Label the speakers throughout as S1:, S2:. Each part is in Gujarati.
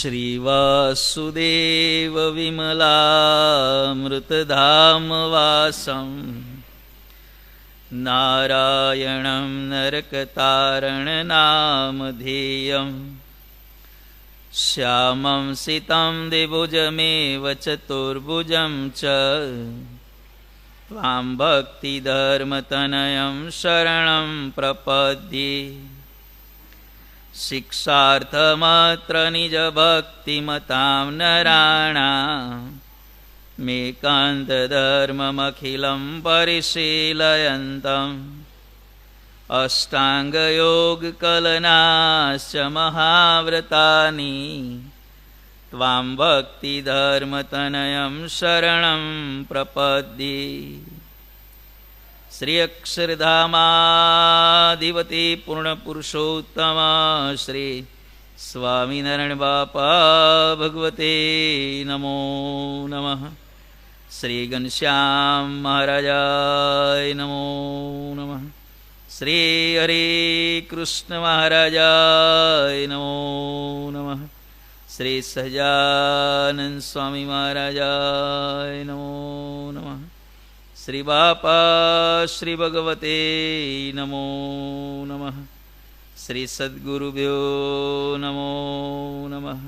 S1: श्रीवासुदेव विमलामृतधामवासं नारायणं नरकतारणनामधेयं श्यामं सितं द्विभुजमेव चतुर्भुजं च त्वां भक्तिधर्मतनयं शरणं प्रपद्ये। शिक्षार्थमत्र निजभक्तिमतां नराणाम् मेकान्तधर्ममखिलं परिशीलयन्तम् अष्टाङ्गयोगकलनाश्च महाव्रतानि त्वां भक्तिधर्मतनयं शरणं प्रपद्ये। श्री अक्षरधामाधिपति पूर्णपुरुषोत्तम श्री स्वामीनारायण बापा भगवते नमो नमः। श्री घनश्याम महाराजाय नमो नमः। श्री हरे कृष्ण महाराजाय नमो नमः। श्री सहजानंद स्वामी महाराजाय नमो नमः। श्री बापा श्री भगवते नमो नमः। श्री सद्गुरुभ्यो नमो नमः।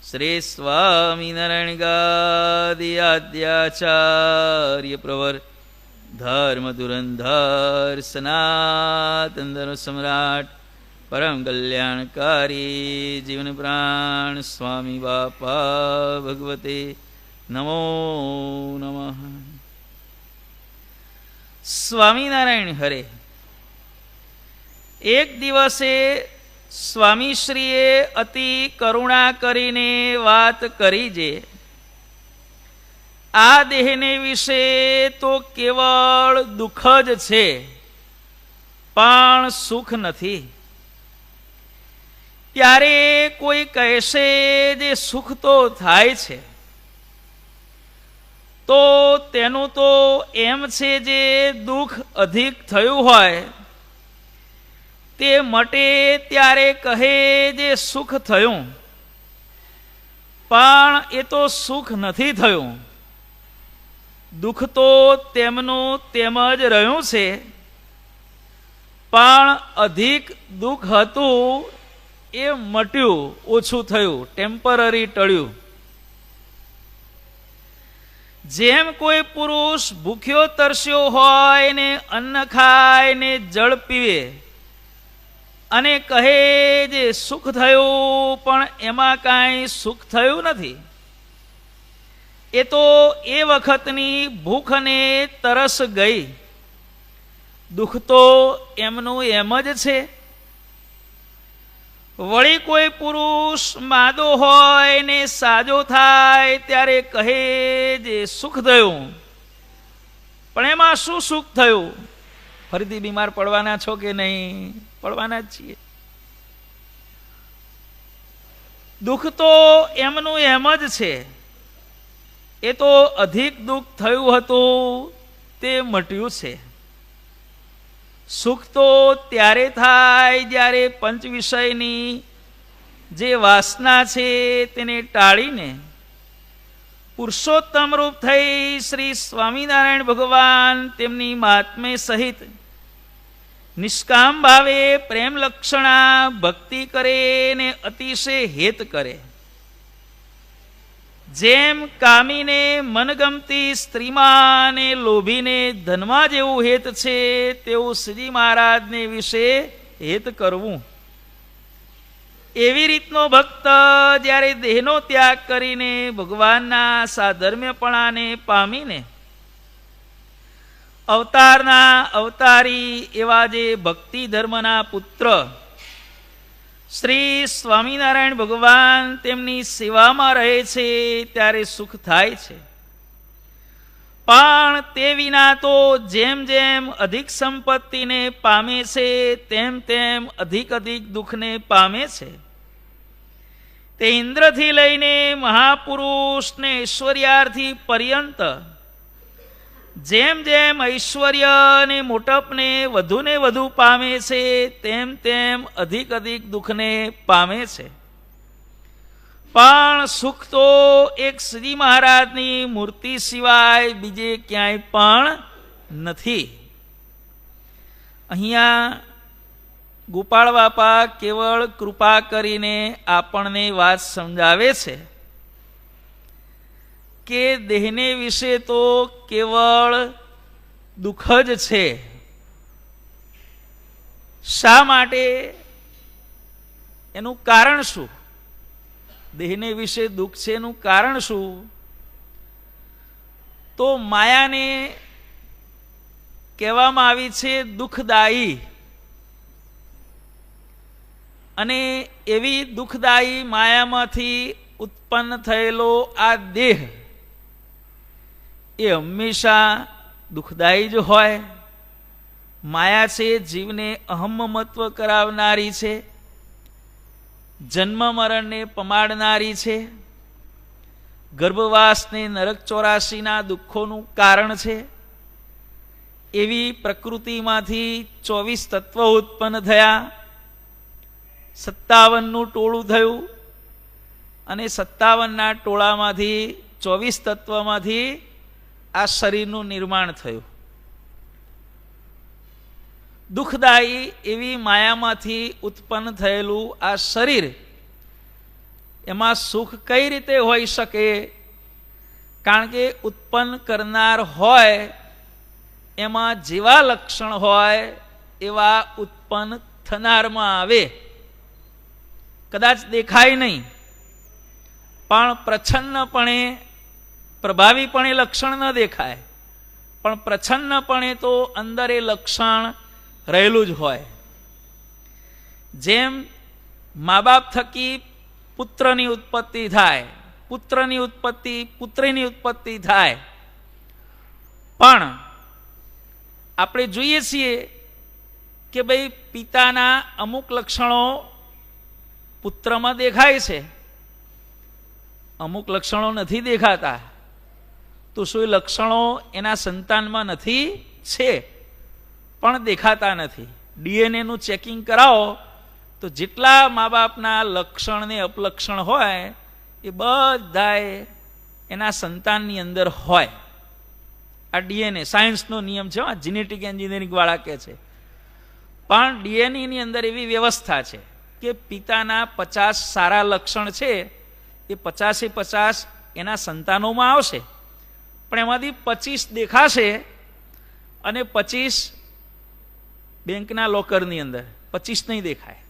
S1: श्री स्वामीनारायण गादि आद्याचार्य प्रवर धर्म धुरंधर सनातन धर्म सम्राट परम कल्याणकारी जीवन प्राण स्वामी बापा भगवते नमो नमः। સ્વામિનારાયણ હરે. એક દિવસે સ્વામીશ્રીએ અતિ કરુણા કરીને વાત કરી જે આ દેહને વિશે તો કેવળ દુઃખ જ છે પણ સુખ નથી. ત્યારે કોઈ કહેશે જે સુખ તો થાય છે તો તેનું તો એમ છે જે દુઃખ અધિક થયું હોય તે મટે ત્યારે કહે જે સુખ થયું, પણ એ તો સુખ નથી થયું. દુઃખ તો તેમનું તેમ જ રહ્યું છે, પણ અધિક દુઃખ હતું એ મટ્યું, ઓછું થયું, ટેમ્પરરી ટળ્યું. જેમ કોઈ પુરુષ ભૂખ્યો તરસ્યો હોય ને અન્ન ખાય ને જળ પીવે અને કહે જે સુખ થયું, પણ એમાં કાંઈ સુખ થયું નથી. એ તો એ વખતની ભૂખ અને તરસ ગઈ. દુઃખ તો એમનું એમ જ છે. વળી કોઈ પુરુષ માદો હોય ને સાજો થાય ત્યારે કહે જે સુખ થયું, પણ એમાં શું સુખ થયું? ફરીથી બીમાર પડવાના છો કે નહીં? પડવાના જ છીએ. દુઃખ તો એમનું એમ જ છે. એ તો અધિક દુઃખ થયું હતું તે મટ્યું છે. સુખ તો ત્યારે થાય જ્યારે પંચ વિષયની જે વાસના છે તેને ટાળીને પુરુષોત્તમ રૂપ થઈ શ્રી સ્વામિનારાયણ ભગવાન તેમની મહાત્મ્ય સહિત નિષ્કામ ભાવે પ્રેમ લક્ષણા ભક્તિ કરે ને અતિશય હેત કરે. જેમ કામીને મનગમતી સ્ત્રીમાં ને લોભીને ધનમાં જેવું હેત છે તેવું શ્રીજી મહારાજને વિશે હેત કરવું. એવી રીતનો ભક્ત જ્યારે દેહનો ત્યાગ કરીને ભગવાનના સાધર્મ્યપણાને પામીને અવતારના અવતારી એવા જે ભક્તિ ધર્મના પુત્ર શ્રી સ્વામિનારાયણ ભગવાન તેમની સેવામાં રહે છે ત્યારે સુખ થાય છે. પણ તે વિના તો જેમ જેમ અધિક સંપત્તિને પામે છે તેમ તેમ અધિક દુઃખને પામે છે. તે ઇન્દ્રથી લઈને મહાપુરુષને ઐશ્વર્યાર્થી પર્યંત જેમ જેમ ઐશ્વર્ય અને મોટપને વધુ પામે છે તેમ તેમ અધિક દુઃખને પામે છે. પણ સુખ તો એક શ્રી મહારાજની મૂર્તિ સિવાય બીજે ક્યાંય પણ નથી. અહીંયા ગોપાળ બાપા કેવળ કૃપા કરીને આપણને વાત સમજાવે છે કે દેહને વિશે તો કેવળ દુઃખ જ છે. શા માટે? એનું કારણ શું? દેહને વિશે દુઃખ છે એનું કારણ શું? તો માયાને કહેવામાં આવી છે દુઃખદાયી, અને એવી દુઃખદાયી માયામાંથી ઉત્પન્ન થયેલો આ દેહ એ હંમેશા દુઃખદાયી જ હોય. માયા છે જીવને અહમ્મત્વ કરાવનારી છે, જન્મ મરણને પમાડનારી છે, ગર્ભવાસને નરક 84ના દુઃખોનું કારણ છે. એવી પ્રકૃતિમાંથી 24 તત્વો ઉત્પન્ન થયા, 57નું ટોળું થયું, અને 57ના ટોળામાંથી 24 તત્વમાંથી આ શરીરનું નિર્માણ થયું. દુઃખદાયી એવી માયામાંથી ઉત્પન્ન થયેલું આ શરીર, એમાં સુખ કઈ રીતે હોઈ શકે? કારણ કે ઉત્પન્ન કરનાર હોય એમાં જેવા લક્ષણ હોય એવા ઉત્પન્ન થનારમાં આવે. કદાચ દેખાય નહીં, પણ પ્રચ્છન્નપણે પ્રભાવીપણે લક્ષણ ન દેખાય, પણ પ્રચ્છન્નપણે તો અંદર એ લક્ષણ રહેલું જ હોય. જેમ મા બાપ થકી પુત્રની ઉત્પત્તિ થાય, પુત્રની ઉત્પત્તિ પુત્રીની ઉત્પત્તિ થાય, પણ આપણે જોઈએ છીએ કે ભાઈ પિતાના અમુક લક્ષણો પુત્રમાં દેખાય છે, અમુક લક્ષણો નથી દેખાતા. તો શું એ લક્ષણો એના સંતાનમાં નથી? છે, પણ દેખાતા નથી. ડીએનએનું ચેકિંગ કરાવો તો જેટલા મા બાપના લક્ષણ ને અપલક્ષણ હોય એ બધાએ એના સંતાનની અંદર હોય. આ ડીએનએ સાયન્સનો નિયમ છે, જીનેટિક એન્જિનિયરિંગ વાળા કહે છે. પણ ડીએનએની અંદર એવી વ્યવસ્થા છે કે પિતાના 50 સારા લક્ષણ છે એ 50 એના સંતાનોમાં આવશે, પણ એમાંથી 25 દેખાશે અને 25 બેંકના લોકરની અંદર, 25 નહીં દેખાય.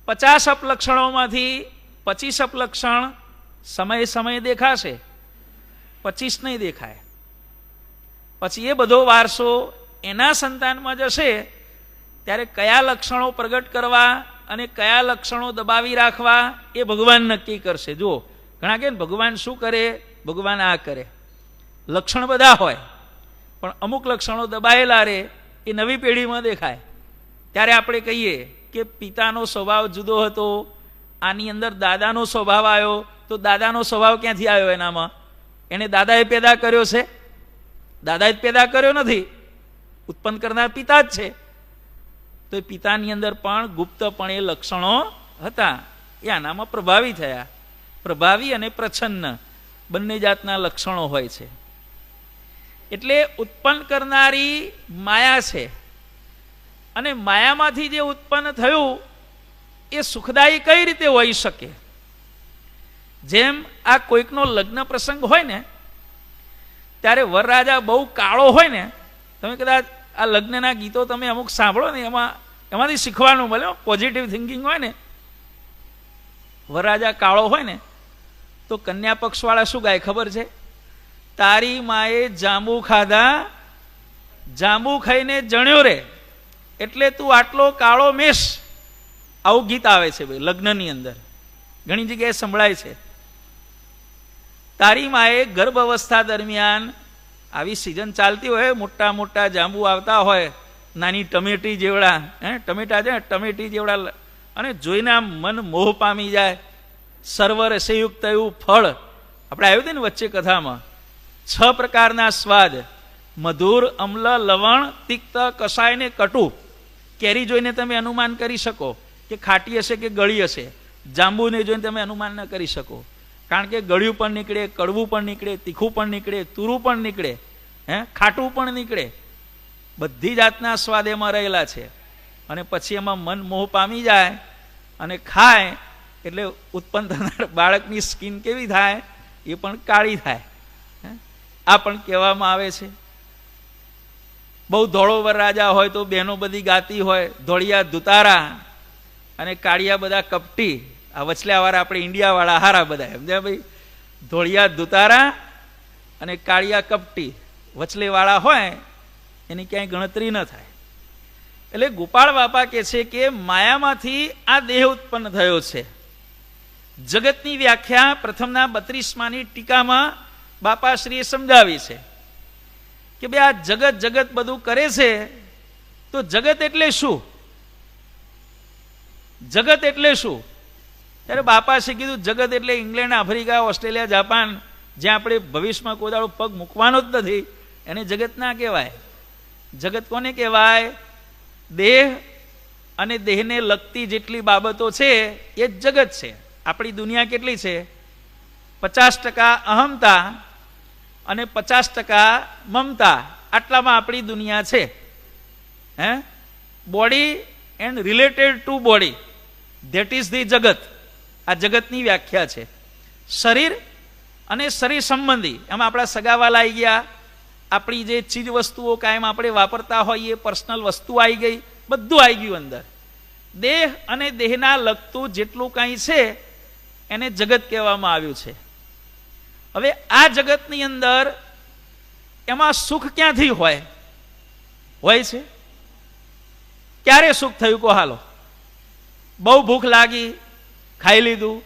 S1: 50 અપલક્ષણોમાંથી 25 અપલક્ષણ સમયે સમયે દેખાશે, 25 નહીં દેખાય. પછી એ બધો વારસો એના સંતાનમાં જશે ત્યારે કયા લક્ષણો પ્રગટ કરવા અને કયા લક્ષણો દબાવી રાખવા એ ભગવાન નક્કી કરશે. જુઓ, ઘણા કે ભગવાન શું કરે? ભગવાન આ કરે. લક્ષણ બધા હોય, પણ અમુક લક્ષણો દબાયેલા રહે, એ નવી પેઢીમાં દેખાય. ત્યારે આપણે કહીએ કે પિતાનો સ્વભાવ જુદો હતો, આની અંદર દાદાનો સ્વભાવ આવ્યો. તો દાદાનો સ્વભાવ ક્યાંથી આવ્યો? એનામાં એને દાદાએ પેદા કર્યો છે? દાદાએ પેદા કર્યો નથી, ઉત્પન્ન કરનાર પિતા જ છે. તો એ પિતાની અંદર પણ ગુપ્તપણે લક્ષણો હતા, એ આનામાં પ્રભાવી થયા. પ્રભાવી અને પ્રચ્છન્ન બંને જાતના લક્ષણો હોય છે. એટલે ઉત્પન્ન કરનારી માયા છે, અને માયામાંથી જે ઉત્પન્ન થયું એ સુખદાયી કઈ રીતે હોઈ શકે? જેમ આ કોઈકનો લગ્ન પ્રસંગ હોય ને, ત્યારે વરરાજા બહુ કાળો હોય ને, તમે કદાચ આ લગ્નના ગીતો તમે અમુક સાંભળો ને, એમાંથી શીખવાનું મળે. પોઝિટિવ થિંકિંગ હોય ને. વરરાજા કાળો હોય ને તો કન્યા પક્ષવાળા શું ગાય ખબર છે? તારી માએ જાંબુ ખાધા, જાંબુ ખાઈને જણ્યો રે, એટલે તું આટલો કાળો મેશ. આવું ગીત આવે છે ભાઈ લગ્નની અંદર, ઘણી જગ્યાએ સંભળાય છે. તારી માએ ગર્ભ અવસ્થા દરમિયાન આવી સિઝન ચાલતી હોય, મોટા મોટા જાંબુ આવતા હોય, નાની ટમેટી જેવડા, ટમેટા છે ટમેટી જેવડા, અને જોઈને આમ મન મોહ પામી જાય. સર્વરસયુક્ત એવું ફળ આપણે આવ્યું હતું ને વચ્ચે કથામાં, 6 પ્રકારના સ્વાદ: મધુર, અમ્લ, લવણ, તિક્ત, કષાય ને કટુ. કેરી જોઈને તમે અનુમાન કરી શકો કે ખાટી હશે કે ગળી હશે. જાંબુને જોઈને તમે અનુમાન ન કરી શકો, કારણ કે ગળ્યું પણ નીકળે, કડવું પણ નીકળે, તીખું પણ નીકળે, તુરું પણ નીકળે, ખાટું પણ નીકળે, બધી જાતના સ્વાદ એમાં રહેલા છે. અને પછી એમાં મન મોહ પામી જાય અને ખાય એટલે ઉત્પન્ન થનાર બાળકની સ્કિન કેવી થાય? એ પણ કાળી થાય. આ પણ કહેવામાં આવે છે. બહુ ધોળો વરરાજા હોય તો બહેનો બધી ગાતી હોય, ધોળિયા ધુતારા અને કાળિયા બધા કપટી. આ વચલાવાળા આપણે ઇન્ડિયાવાળા હારા બધા, સમજ્યા ભાઈ? ધોળિયા ધુતારા અને કાળિયા કપટી, વચલેવાળા હોય એની ક્યાંય ગણતરી ન થાય. એટલે ગોપાળ બાપા કહે છે કે માયામાંથી આ દેહ ઉત્પન્ન થયો છે. જગતની વ્યાખ્યા પ્રથમના 32માની ટીકામાં બાપાશ્રીએ સમજાવી છે કે ભાઈ આ જગત જગત બધું કરે છે, તો જગત એટલે શું? જગત એટલે શું? ત્યારે બાપાશ્રી કીધું જગત એટલે ઇંગ્લેન્ડ, આફ્રિકા, ઓસ્ટ્રેલિયા, જાપાન, જ્યાં આપણે ભવિષ્યમાં કોઈ દાડો પગ મૂકવાનો જ નથી, એને જગત ના કહેવાય. જગત કોને કહેવાય? દેહ અને દેહને લગતી જેટલી બાબતો છે એ જ જગત છે. આપણી દુનિયા કેટલી છે? 50% અહમતા અને 50% મમતા, આટલામાં આપણી દુનિયા છે. Body and related to body, that is the જગત. આ જગતની વ્યાખ્યા છે. શરીર અને શરીર સંબંધી, એમાં આપણા સગાવાલા આવી ગયા, આપણી જે ચીજ વસ્તુઓ કાયમ આપણે વાપરતા હોઈએ, પર્સનલ વસ્તુ આવી ગઈ, બધું આવી ગયું અંદર. દેહ અને દેહના લગતું જેટલું કંઈ છે એને જગત કહેવામાં આવ્યું છે. હવે આ જગતની અંદર એમાં સુખ ક્યાંથી હોય છે? ક્યારે સુખ થયું કહો હાલો? બહુ ભૂખ લાગી, ખાઈ લીધું.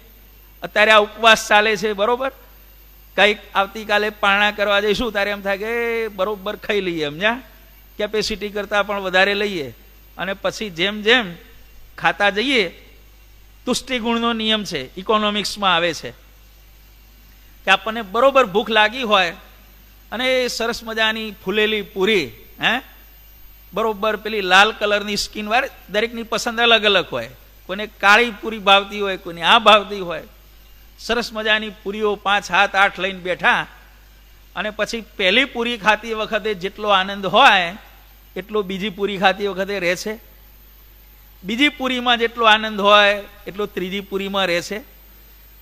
S1: અત્યારે આ ઉપવાસ ચાલે છે, બરોબર? કંઈક આવતીકાલે પારણા કરવા જઈશું ત્યારે એમ થાય કે બરોબર ખાઈ લઈએ, સમજ્યા? કેપેસિટી કરતાં પણ વધારે લઈએ અને પછી જેમ જેમ ખાતા જઈએ, તુષ્ટિગુણનો નિયમ છે, ઇકોનોમિક્સમાં આવે છે કે આપણને બરોબર ભૂખ લાગી હોય અને સરસ મજાની ફૂલેલી પૂરી, બરોબર પેલી લાલ કલરની સ્કિન વાળી, દરેકની પસંદ અલગ અલગ હોય. કોઈને કાળી પૂરી ભાવતી હોય, કોઈને આ ભાવતી હોય. સરસ મજાની પૂરીઓ 5, 7, 8 લઈને બેઠા અને પછી પહેલી પૂરી ખાતી વખતે જેટલો આનંદ હોય એટલો બીજી પૂરી ખાતી વખતે રહે છે. બીજી પૂરીમાં જેટલો આનંદ હોય એટલો ત્રીજી પૂરીમાં રહે છે.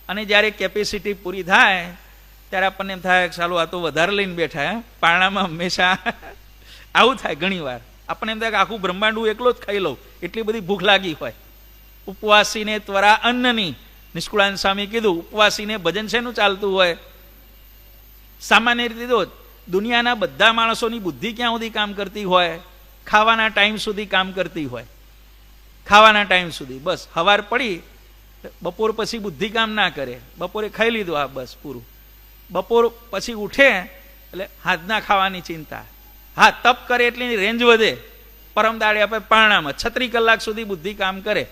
S1: અને જ્યારે કેપેસિટી પૂરી થાય ત્યારે આપણને એમ થાય કે ચાલો આ તો વધારે લઈને બેઠા. પારણામાં હંમેશા આવું થાય. ઘણી વાર આપણને એમ થાય કે આખું બ્રહ્માંડ એકલો જ ખાઈ લઉં, એટલી બધી ભૂખ લાગી હોય. ઉપવાસીને ત્વરા અન્નની, નિષ્કુળાનંદ સ્વામી કીધું, ઉપવાસીને ભજન શેનું ચાલતું હોય? સામાન્ય રીતે તો દુનિયાના બધા માણસોની બુદ્ધિ ક્યાં સુધી કામ કરતી હોય? ખાવાના ટાઈમ સુધી કામ કરતી હોય. ખાવાના ટાઈમ સુધી બસ. સવાર પડી, બપોર પછી બુદ્ધિ કામ ના કરે. બપોરે ખાઈ લીધું, આ બસ પૂરું. બપોર પછી ઉઠે એટલે હાથના ખાવાની ચિંતા. હા, તપ કરે એટલી રેન્જ વધે. પરમ દાડે આપણે પારણામાં 36 કલાક સુધી બુદ્ધિ કામ કરે.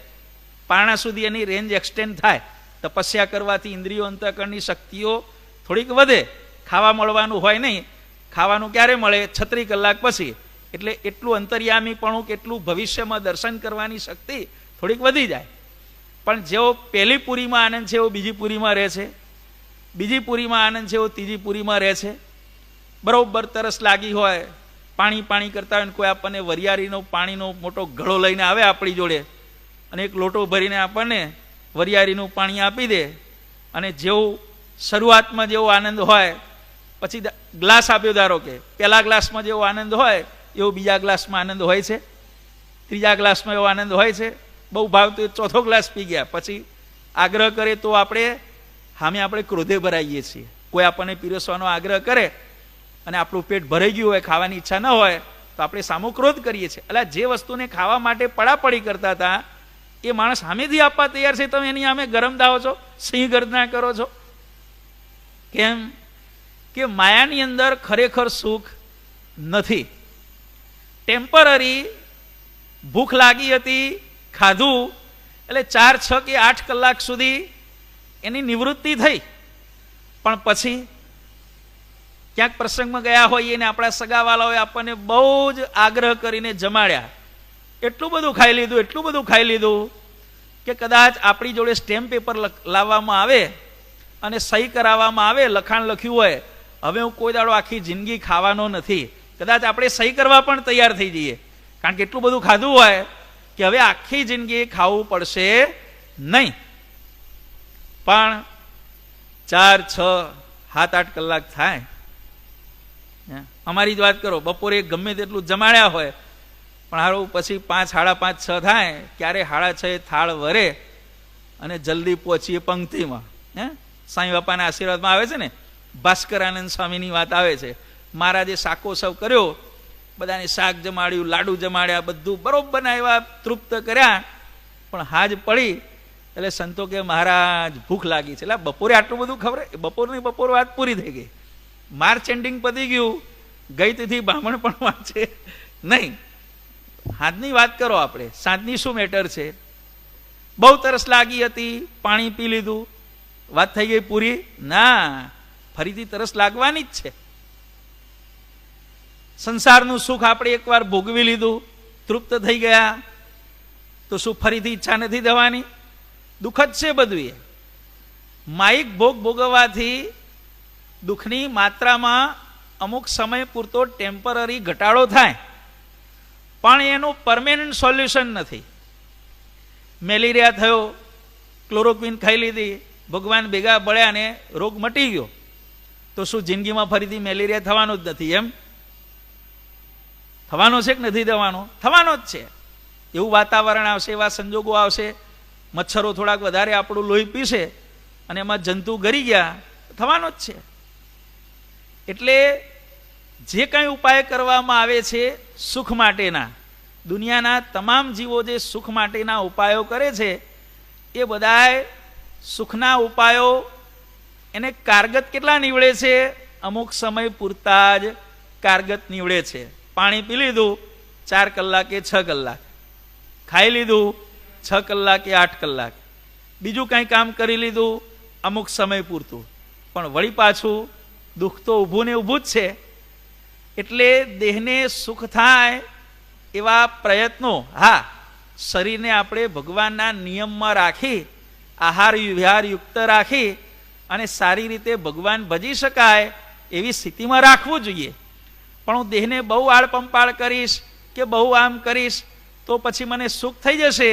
S1: પારણા સુધી એની રેન્જ એક્સટેન્ડ થાય. તપસ્યા કરવાથી ઇન્દ્રિયો અંતઃકરણની શક્તિઓ થોડીક વધે. ખાવા મળવાનું હોય નહીં. ખાવાનું ક્યારે મળે? 36 કલાક પછી. એટલે એટલું અંતર્યામીપણું, કેટલું ભવિષ્યમાં દર્શન કરવાની શક્તિ થોડીક વધી જાય. પણ જેવો પહેલી પૂરીમાં આનંદ છે એવો બીજી પૂરીમાં રહે છે. બીજી પૂરીમાં આનંદ છે એવો ત્રીજી પૂરીમાં રહે છે. બરોબર તરસ લાગી હોય, પાણી પાણી કરતા હોય, કોઈ આપણને વરિયાળીનો પાણીનો મોટો ઘડો લઈને આવે આપણી જોડે અને એક લોટો ભરીને આપણને વરિયાળીનું પાણી આપી દે. અને જેવું શરૂઆતમાં જેવો આનંદ હોય, પછી ગ્લાસ આપ્યો, ધારો કે પહેલા ગ્લાસમાં જેવો આનંદ હોય એવો બીજા ગ્લાસમાં આનંદ હોય છે, ત્રીજા ગ્લાસમાં એવો આનંદ હોય છે. બહુ ભાવતો ચોથો ગ્લાસ પી ગયા પછી આગ્રહ કરે તો આપણે ક્રોધે ભરાઈએ છીએ. કોઈ આપણને પીરસવાનો આગ્રહ કરે અને આપણું પેટ ભરાઈ ગયું હોય, ખાવાની ઈચ્છા ન હોય, તો આપણે સામો ક્રોધ કરીએ છીએ. એટલે જે વસ્તુને ખાવા માટે પડાપડી કરતા હતા એ માણસ સામેથી આપવા તૈયાર છે, તમે એની સામે ગરમ થાઓ છો, સિંહ ગર્જના કરો છો. કેમ? કે માયાની અંદર ખરેખર સુખ નથી. ટેમ્પરરી ભૂખ લાગી હતી, ખાધું એટલે 4, 6 કે 8 કલાક સુધી એની નિવૃત્તિ થઈ. પણ પછી ક્યાંક પ્રસંગમાં ગયા હોઈએ ને આપણા સગાવાલાઓએ આપણને બહુ જ આગ્રહ કરીને જમાડ્યા. એટલું બધું ખાઈ લીધું, એટલું બધું ખાઈ લીધું કે કદાચ આપણી જોડે સ્ટેમ્પ પેપર લાવવામાં આવે અને સહી કરાવવામાં આવે, લખાણ લખ્યું હોય, હવે હું કોઈ દાડો આખી જિંદગી ખાવાનો નથી, કદાચ આપણે સહી કરવા પણ તૈયાર થઈ જઈએ, કારણ કે એટલું બધું ખાધું હોય કે હવે આખી જિંદગી ખાવું પડશે નહીં. પણ 4, 6, 7, 8 કલાક થાય. અમારી જ વાત કરો, બપોરે ગમે તેટલું જમાડ્યા હોય પણ હારું પછી 5, સાડા 5, 6 થાય, ક્યારે 6:30 થાળ વરે અને જલ્દી પહોંચીએ પંક્તિમાં. સાંઈ બાપાના આશીર્વાદમાં આવે છે ને, ભાસ્કરાનંદ સ્વામીની વાત આવે છે, મહારાજે શાકોત્સવ કર્યો, બધાને શાક જમાડ્યું, લાડુ જમાડ્યા, બધું બરોબર એવા તૃપ્ત કર્યા, પણ હાજ પડી એટલે સંતો કે મહારાજ ભૂખ લાગી છે. એટલે બપોરે આટલું બધું ખબર, બપોરની બપોર વાત પૂરી થઈ ગઈ, માર્ચ એન્ડિંગ પતી ગયું, ગઈ તેથી બ્રાહ્મણ પણ વાંચે નહીં. હાથની વાત કરો, આપણે સાંજની શું મેટર છે? બહુ તરસ લાગી હતી, પાણી પી લીધું, વાત થઈ ગઈ પૂરી? ના, ફરીથી તરસ લાગવાની જ છે. સંસારનું સુખ આપણે એકવાર ભોગવી લીધું, તૃપ્ત થઈ ગયા, તો શું ફરીથી ઈચ્છા નથી થવાની? દુઃખ જ છે બધું. એ માયિક ભોગ ભોગવવાથી દુઃખની માત્રામાં અમુક સમય પૂરતો ટેમ્પરરી ઘટાડો થાય, પણ એનું પરમેનન્ટ સોલ્યુશન નથી. મેલેરિયા થયો, ક્લોરોક્વિન ખાઈ લીધી, ભગવાન ભેગા બળ્યા ને રોગ મટી ગયો, તો શું જિંદગીમાં ફરીથી મેલેરિયા થવાનો જ નથી? એમ થવાનો છે કે નથી થવાનો? થવાનો જ છે. એવું વાતાવરણ આવશે, એવા સંજોગો આવશે, મચ્છરો થોડાક વધારે આપણું લોહી પીશે અને એમાં જંતુ ગરી ગયા, થવાનો જ છે. એટલે જે કંઈ ઉપાય કરવામાં આવે છે સુખ માટેના, દુનિયાના તમામ જીવો જે સુખ માટેના ઉપાયો કરે છે, એ બધાય સુખના ઉપાયો એને કારગત કેટલા નીવડે છે? અમુક સમય પૂરતા જ કારગત નીવડે છે. પાણી પી લીધું 4 કલાકે 6 કલાક, ખાઈ લીધું 6 કલાકે 8 કલાક, બીજું કંઈ કામ કરી લીધું અમુક સમય પૂરતું, પણ વળી પાછું દુઃખ તો ઊભું ને ઊભું જ છે. એટલે દેહને સુખ થાય એવા પ્રયત્નો, હા, શરીરને આપણે ભગવાનના નિયમમાં રાખી, આહાર વિહાર યુક્ત રાખી અને સારી રીતે ભગવાન ભજી શકાય એવી સ્થિતિમાં રાખવું જોઈએ. પણ હું દેહને બહુ આળપંપાળ કરીશ કે બહુ આમ કરીશ તો પછી મને સુખ થઈ જશે,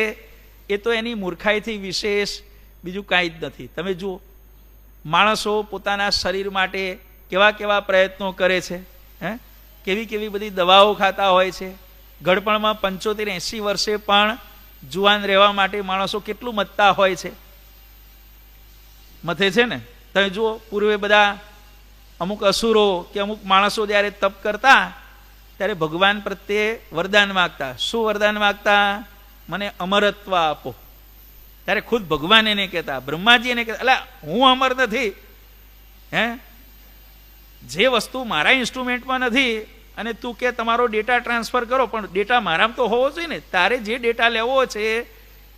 S1: એ તો એની મૂર્ખાઈથી વિશેષ બીજું કાંઈ જ નથી. તમે જુઓ, માણસો પોતાના શરીર માટે કેવા કેવા પ્રયત્નો કરે છે, કેવી કેવી બધી દવાઓ ખાતા હોય છે. ગળપણમાં 75-80 વર્ષે પણ જુવાન રહેવા માટે માણસો કેટલું મથતા હોય છે, મથે છે ને. તમે જુઓ, પૂર્વે બધા અમુક અસુરો કે અમુક માણસો જ્યારે તપ કરતા ત્યારે ભગવાન પ્રત્યે વરદાન માગતા. શું વરદાન માગતા? મને અમરત્વ આપો. ત્યારે ખુદ ભગવાન એને કહેતા, બ્રહ્માજી એને કહેતા, એટલે હું અમર નથી, જે વસ્તુ મારા ઇન્સ્ટ્રુમેન્ટમાં નથી અને તું કે તમારો ડેટા ટ્રાન્સફર કરો, પણ ડેટા મારામાં તો હોવો જોઈએ ને. તારે જે ડેટા લેવો છે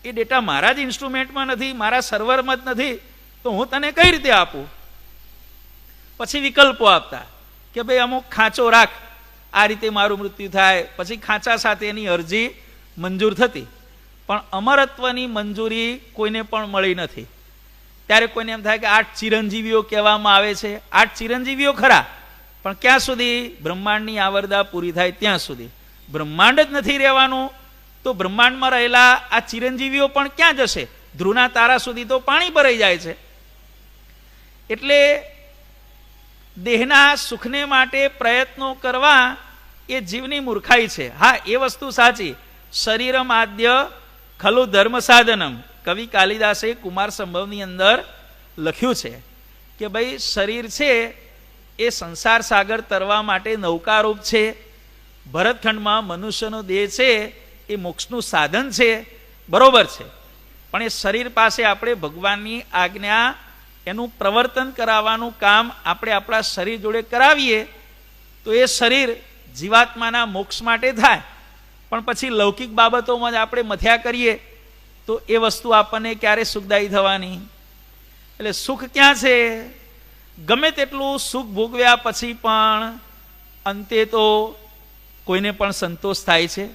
S1: એ ડેટા મારા જ ઇન્સ્ટ્રુમેન્ટમાં નથી, મારા સર્વરમાં જ નથી, તો હું તને કઈ રીતે આપું? પછી વિકલ્પો આપતા કે ભાઈ અમુક ખાંચો રાખ, આ રીતે મારું મૃત્યુ થાય. પછી ખાંચા સાથે એની અરજી મંજૂર થતી, પણ અમરત્વની મંજૂરી કોઈને પણ મળી નથી. ત્યારે કોઈને એમ થાય કે 8 ચિરંજીવીઓ કહેવામાં આવે છે. 8 ચિરંજીવીઓ ખરા, પણ ક્યાં સુધી? બ્રહ્માંડની આવરદા પૂરી થાય ત્યાં સુધી. બ્રહ્માંડ જ નથી રહેવાનું તો બ્રહ્માંડમાં રહેલા આ ચિરંજીવીઓ પણ ક્યાં જશે? ધ્રુવના તારા સુધી તો પાણી ભરાઈ જાય છે. એટલે દેહના સુખને માટે પ્રયત્નો કરવા એ જીવની મૂર્ખાઈ છે. હા, એ વસ્તુ સાચી, શરીરમ આદ્ય ખલુ ધર્મ સાધનમ. કવિ કાલિદાસે કુમાર સંભવની અંદર લખ્યું છે કે ભાઈ શરીર છે એ સંસાર સાગર તરવા માટે નૌકારૂપ છે. ભરતખંડમાં મનુષ્યનો દેહ છે એ મોક્ષનું સાધન છે, બરોબર છે. પણ એ શરીર પાસે આપણે ભગવાનની આજ્ઞા, એનું પ્રવર્તન કરાવવાનું કામ આપણે આપણા શરીર જોડે કરાવીએ તો એ શરીર જીવાત્માના મોક્ષ માટે થાય. પણ પછી લૌકિક બાબતોમાં જ આપણે મથ્યા કરીએ તો એ વસ્તુ આપણને ક્યારે સુખદાયી થવાની? એટલે સુખ ક્યાં છે? ગમે તેટલું સુખ ભોગવ્યા પછી પણ અંતે તો કોઈને પણ સંતોષ થાય છે.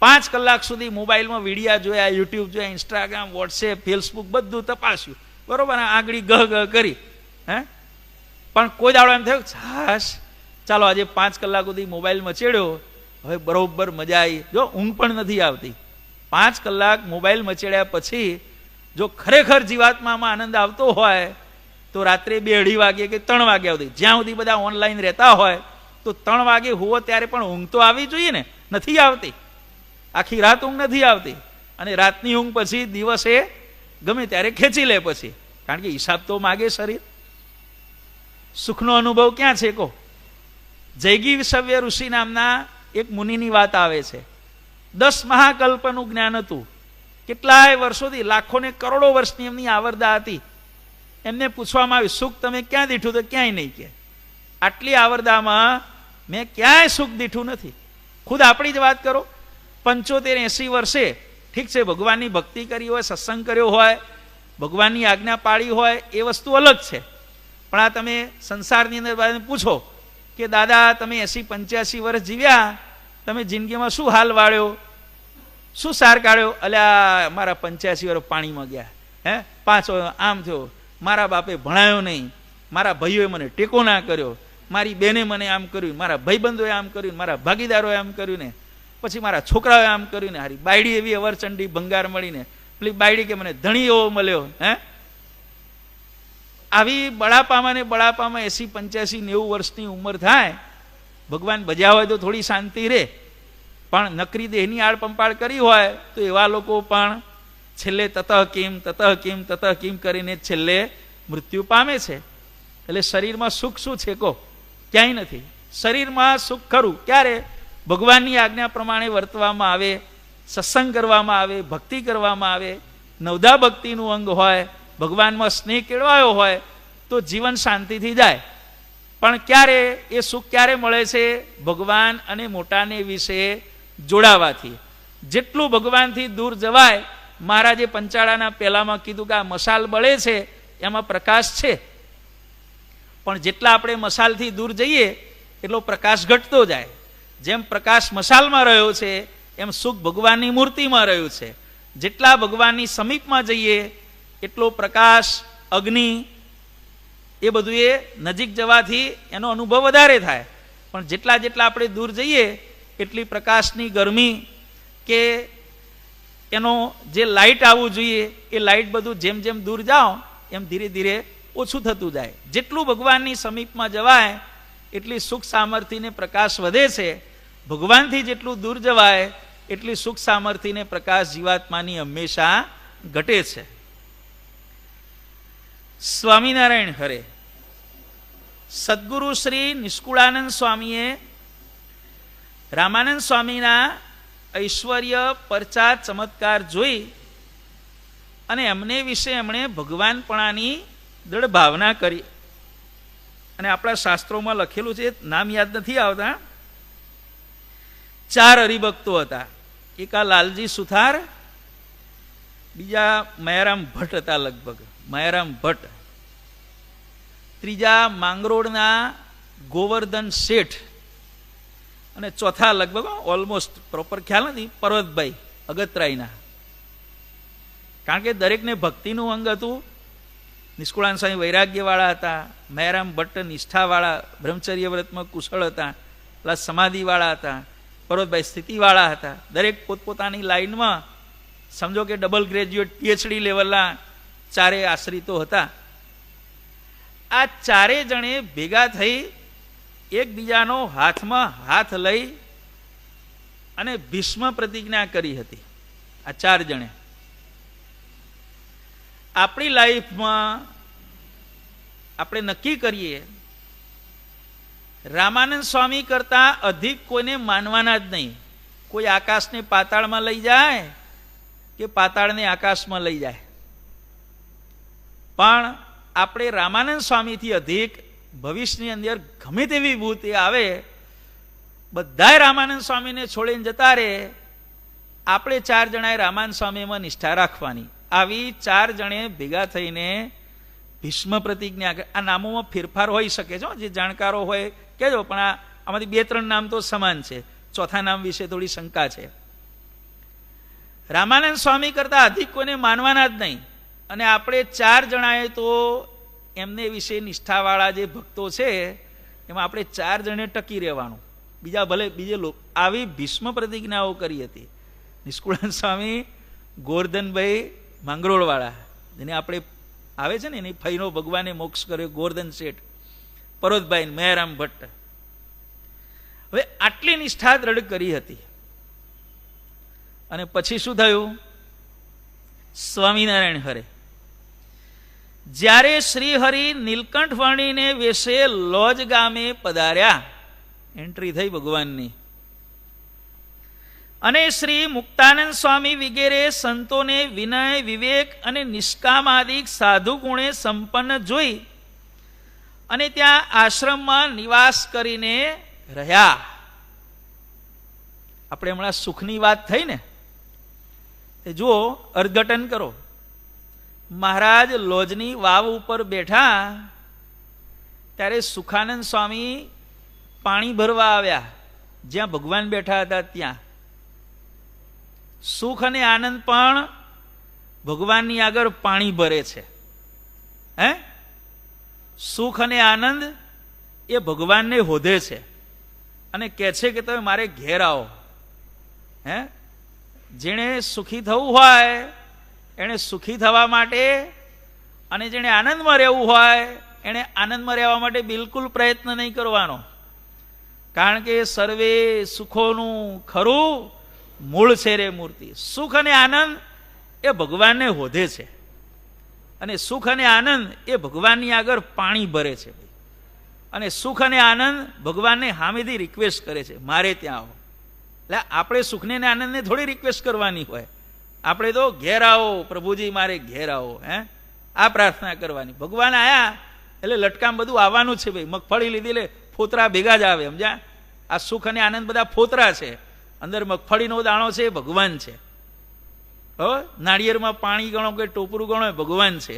S1: 5 કલાક સુધી મોબાઈલમાં વિડીયા જોયા, યુટ્યુબ જોયા, ઇન્સ્ટાગ્રામ, વોટ્સએપ, ફેસબુક બધું તપાસ્યું, બરોબર, આંગળી ગહ ગહ કરી, હે, પણ કોઈ દાડો એમ થયું છાશ ચાલો આજે 5 કલાક સુધી મોબાઈલ મચેડ્યો, હવે બરોબર મજા આવી. જો ઊંઘ પણ નથી આવતી. 5 કલાક મોબાઈલ મચેડ્યા પછી જો ખરેખર જીવાત્મામાં આનંદ આવતો હોય તો રાત્રે 2-2:30 વાગે કે 3 વાગ્યા સુધી, જ્યાં સુધી બધા ઓનલાઈન રહેતા હોય તો 3 વાગે હુવો ત્યારે પણ ઊંઘ તો આવી જોઈએ ને, નથી આવતી. આખી રાત ઊંઘ નથી આવતી. અને રાતની ઊંઘ પછી દિવસે ગમે ત્યારે ખેંચી લે પછી, કારણ કે હિસાબ તો માગે શરીર. સુખનો અનુભવ ક્યાં છે કહો? જૈગી સવ્ય ઋષિ નામના એક મુનિની વાત આવે છે. 10 મહાકલ્પનું જ્ઞાન હતું. કેટલાય વર્ષોથી, લાખો ને કરોડો વર્ષની એમની આવરદા હતી. એમને પૂછવામાં આવ્યું સુખ તમે ક્યાં દીઠું? તો ક્યાંય નહીં કે આટલી આવરદામાં મેં ક્યાંય સુખ દીઠું નથી. ખુદ આપણી જ વાત કરો, 75-80 વર્ષે ઠીક છે ભગવાનની ભક્તિ કરી હોય, સત્સંગ કર્યો હોય, ભગવાનની આજ્ઞા પાળી હોય એ વસ્તુ અલગ છે. પણ આ તમે સંસારની અંદર પૂછો કે દાદા તમે 80-85 વર્ષ જીવ્યા, તમે જિંદગીમાં શું હાલ વાળ્યો, શું સાર કાઢ્યો? અલ્યા મારા 85 વર્ષ પાણીમાં ગયા, હે, 5 વર્ષ આમ થયો, મારા બાપે ભણાયો નહીં, મારા ભાઈઓએ મને ટેકો ના કર્યો, મારી બેને મને આમ કર્યું, મારા ભાઈબંધોએ આમ કર્યું, મારા ભાગીદારોએ આમ કર્યું ને, પછી મારા છોકરાઓએ આમ કર્યું ને, હારી બાયડી એવી અવરચંડી ભંગાર મળીને, પેલી બાયડી કે મને ધણી એવો મળ્યો, હે. આવી બળાપામાં ને બળાપામાં 80-85-90 વર્ષની ઉંમર થાય, ભગવાન બજ્યા હોય તો થોડી શાંતિ રહે, પણ નકરી દેહની આળપંપાળ કરી હોય તો એવા લોકો પણ છેલ્લે તતઃ કિમ કરીને છેલ્લે મૃત્યુ પામે છે. એટલે શરીરમાં સુખ શું છે કહો? ક્યાંય નથી. શરીરમાં સુખ ખરું ક્યારે? ભગવાનની આજ્ઞા પ્રમાણે વર્તવામાં આવે, સત્સંગ કરવામાં આવે, ભક્તિ કરવામાં આવે, નવદા ભક્તિનું અંગ હોય, ભગવાનમાં સ્નેહ કેળવાયો હોય તો જીવન શાંતિથી જાય. પણ ક્યારે એ સુખ ક્યારે મળે છે? ભગવાન અને મોટાને વિશે જોડાવાથી. જેટલું ભગવાનથી દૂર જવાય, મહારાજે પંચાળાના પહેલામાં કીધું કે આ મશાલ બળે છે એમાં પ્રકાશ છે, પણ જેટલા આપણે મશાલથી દૂર જઈએ એટલો પ્રકાશ ઘટતો જાય. જેમ પ્રકાશ મશાલમાં રહ્યો છે એમ સુખ ભગવાનની મૂર્તિમાં રહ્યું છે. જેટલા ભગવાનની સમીપમાં જઈએ એટલો પ્રકાશ, અગ્નિ એ બધું એ નજીક જવાથી એનો અનુભવ વધારે થાય. પણ જેટલા જેટલા આપણે દૂર જઈએ એટલી પ્રકાશની ગરમી કે એનો જે લાઇટ આવવું જોઈએ એ લાઇટ બધું જેમ જેમ દૂર જાઓ એમ ધીરે ધીરે ઓછું થતું જાય. જેટલું ભગવાનની સમીપમાં જવાય એટલી સુખ સામર્થ્યને પ્રકાશ વધે છે. ભગવાનથી જેટલું દૂર જવાય એટલી સુખ સામર્થ્યને પ્રકાશ જીવાત્માની હંમેશા ઘટે છે. સ્વામિનારાયણ હરે. સદગુરુ શ્રી નિષ્કુળાનંદ સ્વામીએ રામાનંદ સ્વામીના ઐશ્વર્ય, પરચા, ચમત્કાર જોઈ અને એમને વિશે એમણે ભગવાનપણાની દૃઢ ભાવના કરી. અને આપણા શાસ્ત્રોમાં લખેલું છે, નામ યાદ નથી આવતા, 4 હરિભક્તો હતા. એક આ લાલજી સુથાર, બીજા મયારામ ભટ્ટ હતા, લગભગ મયારામ ભટ્ટ, ત્રીજા માંગરોળના ગોવર્ધન શેઠ, અને ચોથા લગભગ ઓલમોસ્ટ પ્રોપર ખ્યાલ નથી, પર્વતભાઈ અગતરાયના. કારણ કે દરેકને ભક્તિનું અંગ હતું. નિષ્કુળાનંદ સ્વામી વૈરાગ્યવાળા હતા, મયારામ ભટ્ટ નિષ્ઠાવાળા, બ્રહ્મચર્ય વ્રતમાં કુશળ હતા, પ્લસ સમાધિવાળા હતા, પર્વતભાઈ સ્થિતિવાળા હતા. દરેક પોતપોતાની લાઈનમાં સમજો કે ડબલ ગ્રેજ્યુએટ, પીએચડી લેવલના 4 આશ્રિતો હતા. આ 4 જણે ભેગા થઈ એકબીજાનો હાથમાં હાથ લઈ અને ભીષ્મ પ્રતિજ્ઞા કરી હતી. આ 4 જણે આપણી લાઈફમાં આપણે નક્કી કરીએ રામાનંદ સ્વામી કરતા અધિક કોઈને માનવાના જ નહીં. કોઈ આકાશને પાતાળમાં લઈ જાય કે પાતાળને આકાશમાં લઈ જાય, પણ આપણે રામાનંદ સ્વામીથી અધિક ભવિષ્યની અંદર ગમે તેવી ભૂત આવે, બધાય રામાનંદ સ્વામીને છોડીને જતા રહે, આપણે 4 જણાએ રામાનંદ સ્વામીમાં નિષ્ઠા રાખવાની. આવી 4 જણે ભેગા થઈને ભીષ્મ પ્રતિજ્ઞા. આ નામોમાં ફેરફાર હોઈ શકે છે, જે જાણકારો હોય કહેજો, પણ આમાંથી 2-3 નામ તો સમાન છે. ચોથા નામ વિશે થોડી શંકા છે. રામાનંદ સ્વામી કરતાં અધિક કોઈને માનવાના જ નહીં. અને આપણે 4 જણાએ તો એમને વિશે નિષ્ઠાવાળા જે ભક્તો છે એમાં આપણે 4 જણે ટકી રહેવાનું. બીજા ભલે બીજે લોકો આવી ભીષ્મ પ્રતિજ્ઞાઓ કરી હતી. નિષ્કુળાનંદ સ્વામી, ગોરધનભાઈ માંગરોળવાળા, જેને આપણે આવે છે ને એની ફઈનો ભગવાને મોક્ષ કર્યો, ગોરધન શેઠ, પરોતભાઈ, મહેરામ ભટ્ટ. હવે આટલી નિષ્ઠા દ્રઢ કરી હતી. અને પછી શું થયું? સ્વામિનારાયણ હરે જ્યારે શ્રી હરિ નીલકંઠ વર્ણીને વેશે લોજ ગામે પધાર્યા, એન્ટ્રી થઈ ભગવાનની, અને શ્રી મુક્તાનંદ સ્વામી વગેરે સંતોને વિનય, વિવેક અને નિષ્કામાદિક સાધુ ગુણે સંપન્ન જોઈ અને ત્યાં આશ્રમમાં નિવાસ કરીને રહ્યા. આપણે હમણાં સુખની વાત થઈ ને, એ જુઓ, અર્થઘટન કરો. મહારાજ લોજની વાવ ઉપર બેઠા ત્યારે સુખાનંદ સ્વામી પાણી ભરવા આવ્યા, જ્યાં ભગવાન બેઠા હતા ત્યાં. સુખ અને આનંદ પણ ભગવાનની આગળ પાણી ભરે છે. હે, સુખ અને આનંદ એ ભગવાનને હોદે છે અને કહે છે કે તમે મારે ઘેર આવો. હે, જેણે સુખી થવું હોય એણે સુખી થવા માટે, અને જેણે આનંદમાં રહેવું હોય એણે આનંદમાં રહેવા માટે બિલકુલ પ્રયત્ન નહીં કરવાનો. કારણ કે સર્વે સુખોનું ખરું મૂળ છે રે મૂર્તિ. સુખ અને આનંદ એ ભગવાનને હોદે છે, અને સુખ અને આનંદ એ ભગવાનની આગળ પાણી ભરે છે. અને સુખ અને આનંદ ભગવાનને સામેથી રિક્વેસ્ટ કરે છે, મારે ત્યાં આવો. એટલે આપણે સુખને ને આનંદને થોડી રિક્વેસ્ટ કરવાની હોય. આપણે તો ઘેર આવો પ્રભુજી, મારે ઘેર આવો, હે, આ પ્રાર્થના કરવાની. ભગવાન આયા એટલે લટકામ બધું આવવાનું છે ભાઈ. મગફળી લીધી એટલે ફોતરા ભેગા જ આવે, સમજ્યા? આ સુખ અને આનંદ બધા ફોતરા છે. અંદર મગફળીનો દાણો છે એ ભગવાન છે. નાળિયેરમાં પાણી ગણો કે ટોપરું ગણો એ ભગવાન છે.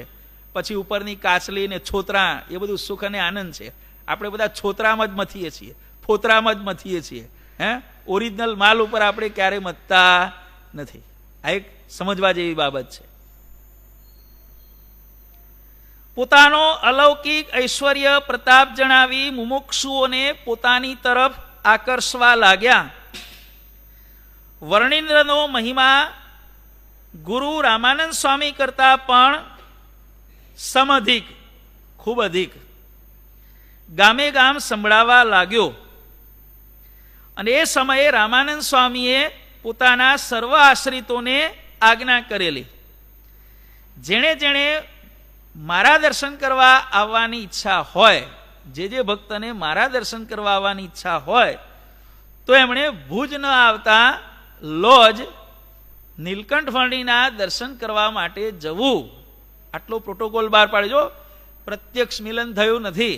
S1: પછી ઉપરની કાચલી ને છોતરા એ બધું સુખ અને આનંદ છે. આપણે બધા છોતરામાં જ મથીએ છીએ, ફોતરામાં જ મથીએ છીએ. હે, ઓરિજિનલ માલ ઉપર આપણે ક્યારે મથતા નથી. આ એક સમજવા જેવી બાબત છે. પોતાનો અલૌકિક ઐશ્વર્ય પ્રતાપ જણાવી મુમુક્ષુઓને પોતાની તરફ આકર્ષવા લાગ્યા. વર્ણિન્દ્રનો મહિમા ગુરુ રામાનંદ સ્વામી કરતા પણ સમઅધિક, ખૂબ અધિક ગામે ગામ સંભળાવા લાગ્યો. અને એ સમયે રામાનંદ સ્વામીએ પોતાના સર્વ આશ્રિતોને આજ્ઞા કરેલી, જેણે જેણે મારા દર્શન કરવા આવવાની ઈચ્છા હોય, જે ભક્તને મારા દર્શન કરવા આવવાની ઈચ્છા હોય તો એમણે ભુજ ન આવતા લોજ નીલકંઠ વર્ણીના દર્શન કરવા માટે જવું. આટલો પ્રોટોકોલ બહાર પાડજો. પ્રત્યક્ષ મિલન થયું નથી,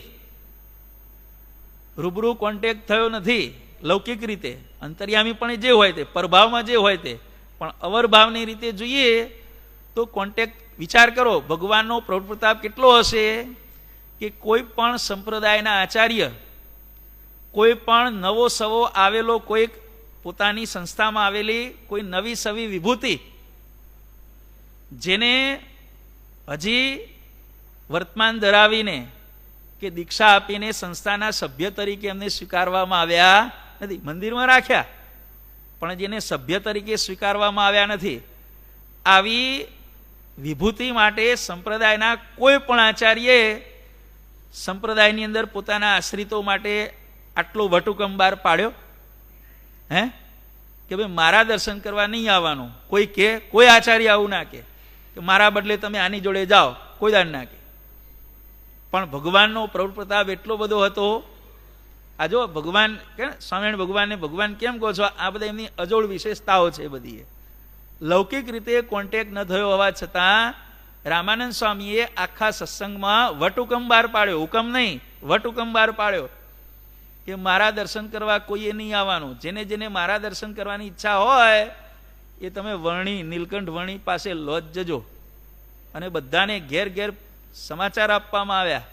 S1: રૂબરૂ કોન્ટેક્ટ થયો નથી. લૌકિક રીતે અંતર્યામી પણ જે હોય તે, પરભાવમાં જે હોય તે, પણ અવરભાવની રીતે જોઈએ તો કોન્ટેક્ટ. વિચાર કરો, ભગવાનનો પ્રૌઢ પ્રતાપ કેટલો હશે કે કોઈ પણ સંપ્રદાયના આચાર્ય, કોઈ પણ નવો સવો આવેલો, કોઈક પોતાની સંસ્થામાં આવેલી કોઈ નવી સવી વિભૂતિ, જેને હજી વર્તમાન ધરાવીને કે દીક્ષા આપીને સંસ્થાના સભ્ય તરીકે એમને સ્વીકારવામાં આવ્યા નથી. મંદિરમાં રાખ્યા પણ જેને સભ્ય તરીકે સ્વીકારવામાં આવ્યા નથી. આવી વિભૂતિ માટે સંપ્રદાયના કોઈ પણ આચાર્યે સંપ્રદાયની અંદર પોતાના આશ્રિતો માટે આટલો વટુકમ બહાર પાડ્યો? હે, કે ભાઈ મારા દર્શન કરવા નહીં આવવાનું. કોઈ કે, કોઈ આચાર્ય આવું ના કે મારા બદલે તમે આની જોડે જાઓ, કોઈ દાન ના કે. પણ ભગવાનનો પ્રૌઢ પ્રતાપ એટલો બધો હતો. આ જો ભગવાન કે સ્વામિનારાયણ ભગવાનને ભગવાન કેમ કહો છો? આ બધા એમની અજોડ વિશેષતાઓ છે બધી. લૌકિક રીતે કોન્ટેક્ટ ન થયો હોવા છતાં રામાનંદ સ્વામીએ આખા સત્સંગમાં વટુકમ બહાર પાડ્યો. હુકમ નહીં, વટુકમ બહાર પાડ્યો કે મારા દર્શન કરવા કોઈએ નહીં આવવાનું. જેને જેને મારા દર્શન કરવાની ઈચ્છા હોય એ તમે વર્ણી, નીલકંઠ વર્ણી પાસે લોજ જજો. અને બધાને ઘેર ઘેર સમાચાર આપવામાં આવ્યા.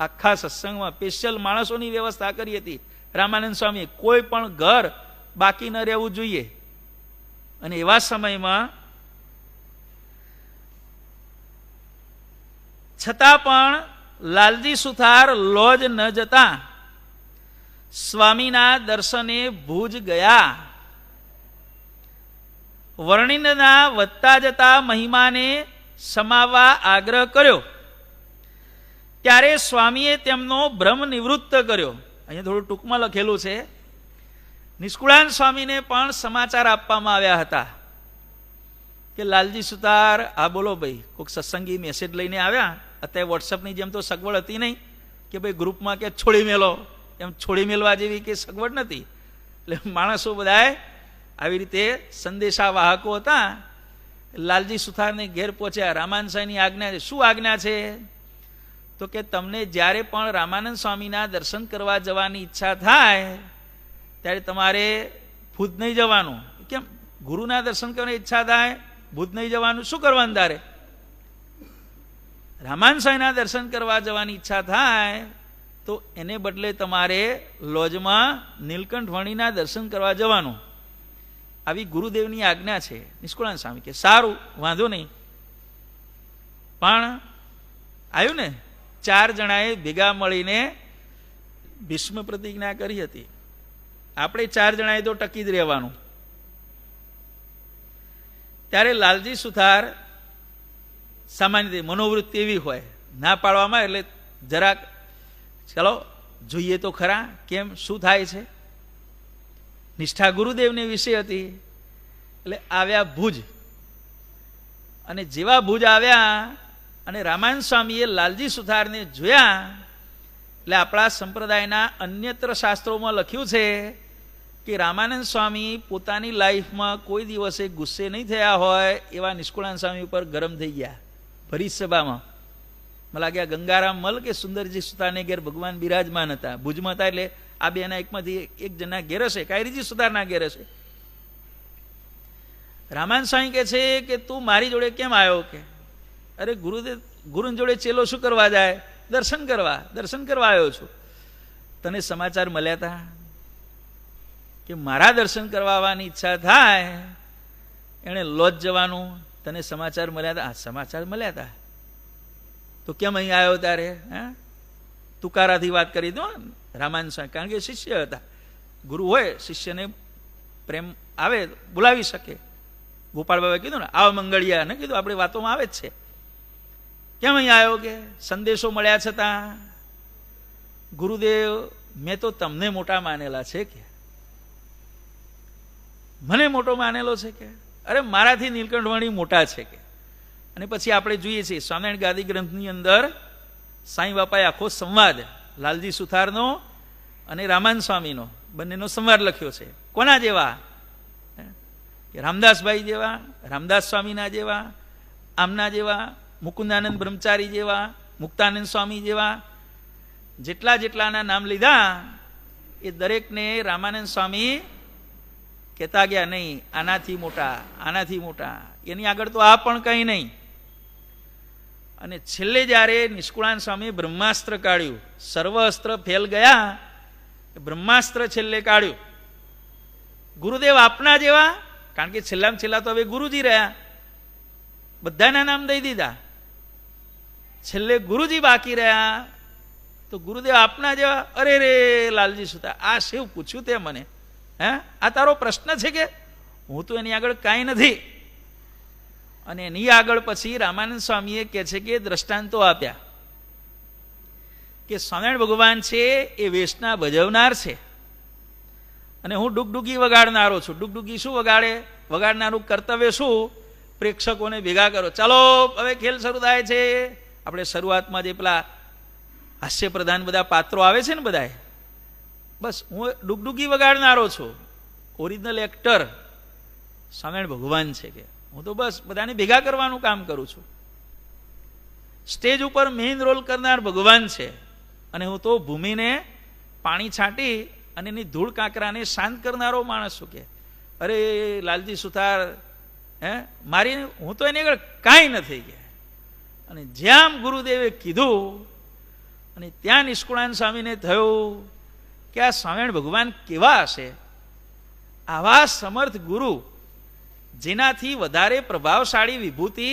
S1: આખા સત્સંગમાં સ્પેશિયલ માણસોની વ્યવસ્થા કરી હતી રામાનંદ સ્વામીએ. કોઈ પણ ઘર બાકી ન રહેવું જોઈએ. અને એવા સમયમાં છતાં પણ લાલજી સુથાર લોજ ન જતા સ્વામીના દર્શને ભુજ ગયા. વર્ણિનના વધતા જતા મહિમાને સમાવવા આગ્રહ કર્યો ત્યારે સ્વામીએ તેમનો ભ્રમ નિવૃત્ત કર્યો. અહીંયા થોડું ટૂંકમાં લખેલું છે. નિષ્કુળાન સ્વામીને પણ સમાચાર આપવામાં આવ્યા હતા કે લાલજી સુતાર, આ બોલો ભાઈ, કોઈક સત્સંગી મેસેજ લઈને આવ્યા. અત્યારે વોટ્સઅપની જેમ તો સગવડ હતી નહીં કે ભાઈ ગ્રુપમાં કે છોડી મેલો, એમ છોડી મેલવા જેવી કે સગવડ નથી. એટલે માણસો બધાએ આવી રીતે સંદેશા વાહકો હતા. લાલજી સુથારને ઘેર પહોંચ્યા. રામાનંદ સ્વામીની આજ્ઞા છે. શું આજ્ઞા છે? તો કે તમને જ્યારે પણ રામાનંદ સ્વામીના દર્શન કરવા જવાની ઈચ્છા થાય ત્યારે તમારે ભૂત નહીં જવાનું. કેમ? ગુરુના દર્શન કરવાની ઈચ્છા થાય, ભૂત નહીં જવાનું. શું કરવાનું તારે? રામાનંદ સ્વામીના દર્શન કરવા જવાની ઈચ્છા થાય તો એને બદલે તમારે લોજમાં નીલકંઠ વાણીના દર્શન કરવા જવાનું. આવી ગુરુદેવની આજ્ઞા છે. નિષ્કુળાન સ્વામી કે સારું, વાંધો નહીં. પણ આવ્યું ને, 4 જણાએ ભેગા મળીને ભીષ્મ પ્રતિજ્ઞા કરી હતી. આપણે 4 જણાએ તો ટકી જ રહેવાનું. ત્યારે લાલજી સુથાર સામાન્ય રીતે મનોવૃત્તિ એવી હોય, ના પાડવામાં એટલે જરાક ચલો જોઈએ તો ખરા કેમ શું થાય છે. નિષ્ઠા ગુરુદેવની વિશે હતી. એટલે આવ્યા ભુજ. અને જેવા ભુજ આવ્યા અને રામાનંદ સ્વામીએ લાલજી સુથારને જોયા એટલે આપણા સંપ્રદાયના અન્યત્ર શાસ્ત્રોમાં લખ્યું છે કે રામાનંદ સ્વામી પોતાની લાઈફમાં કોઈ દિવસે ગુસ્સે નહીં થયા હોય એવા નિષ્કુળાન સ્વામી ઉપર ગરમ થઈ ગયા ભરી સભામાં. મને લાગે ગંગારામ મલ કે સુંદરજી સુતારને ઘેર ભગવાન બિરાજમાન હતા. ભુજમાં હતા એટલે આ બેના એકમાંથી એક જણના ઘેર હશે, કાયરીજી સુતારના ઘેર હશે. રામાનંદ સ્વામી કહે છે કે તું મારી જોડે કેમ આવ્યો? કે અરે ગુરુની જોડે ચેલો શું કરવા જાય? દર્શન કરવા આવ્યો છું. તને સમાચાર મળ્યા હતા કે મારા દર્શન કરવા આવવાની ઈચ્છા થાય એણે લોજ જવાનું? તને સમાચાર મળ્યા હતા? હા, સમાચાર મળ્યા હતા. તો કેમ અહીં આવ્યો તારે? હા, તુકારાથી વાત કરી દો રામાનંદ સ્વામી, કારણ કે શિષ્ય હતા. ગુરુ હોય, શિષ્યને પ્રેમ આવે બોલાવી શકે. ગોપાળ બાબાએ કીધું ને, આવ મંગળિયા ને કીધું, આપણી વાતોમાં આવે જ છે. કેમ અહીં આવ્યો? કે સંદેશો મળ્યા છતાં ગુરુદેવ, મેં તો તમને મોટા માનેલા છે. કે મને મોટો માનેલો છે? કે અરે મારાથી નીલકંઠવાણી મોટા છે. કે અને પછી આપણે જોઈએ છીએ સ્વામિનારાયણ ગાદી ગ્રંથની અંદર સાંઈ બાપાએ આખો સંવાદ લાલજી સુથારનો અને રામાનંદ સ્વામીનો બંનેનો સંવાદ લખ્યો છે. કોના જેવા? રામદાસભાઈ જેવા, રામદાસ સ્વામીના જેવા, આમના જેવા, મુકુંદાનંદ બ્રહ્મચારી જેવા, મુક્તાનંદ સ્વામી જેવા, જેટલા જેટલાના નામ લીધા એ દરેકને રામાનંદ સ્વામી કહેતા ગયા, નહીં આનાથી મોટા, આનાથી મોટા, એની આગળ તો આ પણ કંઈ નહીં. અને છેલ્લે જ્યારે નિષ્કુળાન સ્વામી બ્રહ્માસ્ત્ર કાઢ્યું, સર્વ અસ્ત્ર ફેલ ગયા, બ્રહ્માસ્ત્ર છેલ્લે કાઢ્યું. ગુરુદેવ આપના જેવા, કારણ કે છેલ્લામાં છેલ્લા તો હવે ગુરુજી રહ્યા, બધાના નામ દઈ દીધા, છેલ્લે ગુરુજી બાકી રહ્યા. તો ગુરુદેવ આપના જેવા? અરે રે લાલજી સુતા, આ શિવ પૂછ્યું તે મને? હે, આ તારો પ્રશ્ન છે? કે હું તો એની આગળ કાંઈ નથી. અને એની આગળ પછી રામાનંદ સ્વામીએ કહે છે કે દ્રષ્ટાંતો આપ્યા કે સ્વામિનારાયણ ભગવાન છે એ વેશના ભજવનાર છે અને હું ડુગડુગી વગાડનારો છું. ડુગડુગી શું વગાડે? વગાડનારું કર્તવ્ય શું? પ્રેક્ષકોને ભેગા કરો, ચાલો હવે ખેલ શરૂ થાય છે. આપણે શરૂઆતમાં જે પેલા હાસ્ય પ્રધાન બધા પાત્રો આવે છે ને બધાએ, બસ હું ડુગડુગી વગાડનારો છું. ઓરિજિનલ એક્ટર સ્વામિનારાયણ ભગવાન છે. કે હું તો બસ બધાને ભેગા કરવાનું કામ કરું છું. સ્ટેજ ઉપર મેઇન રોલ કરનાર ભગવાન છે અને હું તો ભૂમિને પાણી છાંટી અને એની ધૂળ કાંકરાને શાંત કરનારો માણસ છું. કે અરે લાલજી સુથાર, હે મારી, હું તો એની આગળ કાંઈ નથી. કે અને જેમ ગુરુદેવે કીધું અને ત્યાં નિષ્કુળાન સ્વામીને થયું કે આ સ્વામિનારાયણ ભગવાન કેવા હશે? આવા સમર્થ ગુરુ જેનાથી વધારે પ્રભાવશાળી વિભૂતિ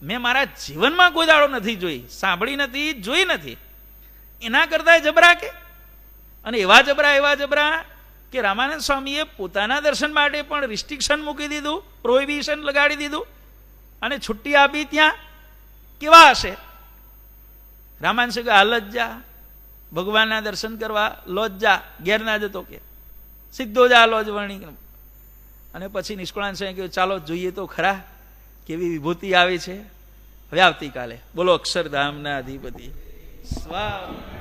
S1: મેં મારા જીવનમાં કોઈ દાડો નથી જોઈ, સાંભળી નથી, જોઈ નથી. એના કરતા જબરા કે, અને એવા જબરા કે રામાનંદ સ્વામીએ પોતાના દર્શન માટે પણ રિસ્ટ્રિક્શન મૂકી દીધું, પ્રોહિબિશન લગાડી દીધું અને છુટ્ટી આપી. ત્યાં કેવા હશે? રામાનંદ સ્વામી હાલ જ જા, ભગવાનના દર્શન કરવા લોજ જા, ઘેર ના જતો કે સીધો જા લોજ વણી. અને પછી નિષ્કુળાનંદ સ્વામી કહ્યું ચાલો જોઈએ તો ખરા કેવી વિભૂતિ આવે છે. હવે આવતીકાલે બોલો અક્ષરધામના અધિપતિ સ્વામી.